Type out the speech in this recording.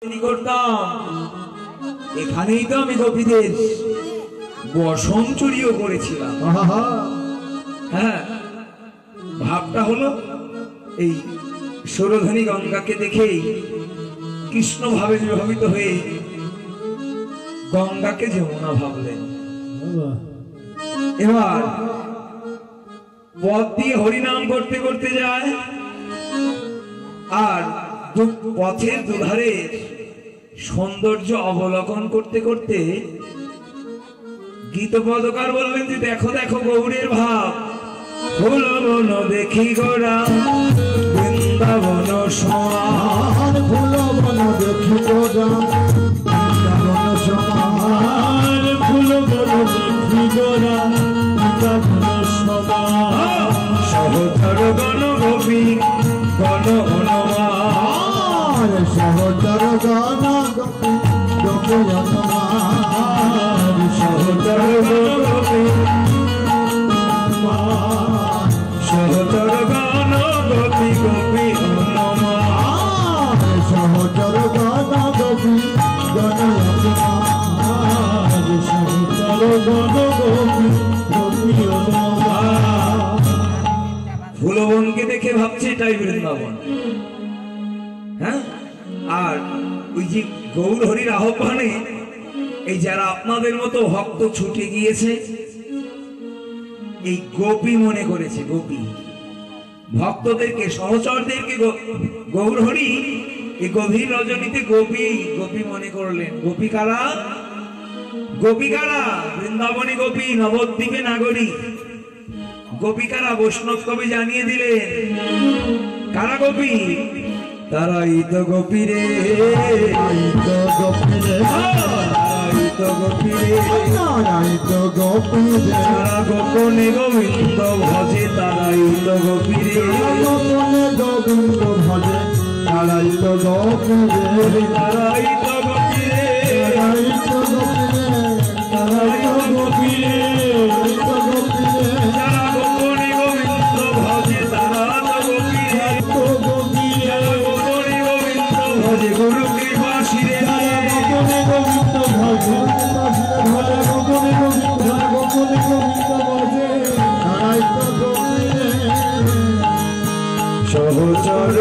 করতাম এখানেই তো আমি গোপীদের বসন চুরিও করেছিলাম। হ্যাঁ, ভাবটা হলো এই সুরধনী গঙ্গাকে দেখেই কৃষ্ণ ভাবে বিভাবিত হয়ে গঙ্গাকে যমুনা ভাবলেন। এবার পথ দিয়ে হরিনাম করতে করতে যায় আর পথের দুধারে সৌন্দর্য অবলোকন করতে করতে গীতপদকার বললেন যে দেখো দেখো গৌরের ভাব, ফুল বন দেখি গোরা বৃন্দাবন সমান, ফুল বন দেখি গোরা বৃন্দাবন সমান, ফুল বন দেখি গোরা বৃন্দাবন সমান, সহচর গণ গোপী গণ হনুমান, সহচর গণ গোপী গোপী হনুমান, সহচর গণ গোপী সহচর গণ গোপী গোপী হনুমান, সহচর গণ গোপী গণ হনুমান, সহচর গণ গোপী গোপী হনুমান। ফুলবনকে দেখে ভাবছে এটাই বৃন্দাবন। হ্যাঁ, আর ওই যে গৌর হরির আহ্বানে এই যারা আপনাদের মতো ভক্ত ছুটে গিয়েছে এই গোপী মনে করেছে, গোপী ভক্তদেরকে সহচরদেরকে গৌর হরি এই গভীর রজনীতে গোপী গোপী মনে করলেন। গোপী কারা? গোপী কারা? বৃন্দাবনী গোপী, নবদ্বীপে নাগরী। গোপী কারা? বৈষ্ণব কবি জানিয়ে দিলেন। কারা গোপী? তারাই তো গোপী রে, গোপী রে, তারাই তো গোপী রে, তারাই তো গোপী রে, যারা গোপনে গোবিন্দ ভজে তারাই তো গোপী রে, গোপনে গোবিন্দ ভজে তারাই তো গোপী রে, তারাই তো গোপী রে, তারাই তো গোপী রে, তারাই তো গোপী রে, তো গোপী রে, যারা গোপনে গোবিন্দ ভজে তারা তো গোপী রে, তো গোপী রে, গোপনে গোবিন্দ ভজে গুরু কৃপা শিরে, গোপনে গোবিন্দ ভজে ধরে, গোপনে গোবিন্দ, গোপনে গোবিন্দ ভজে তারাই তো গোপী রে, সহচর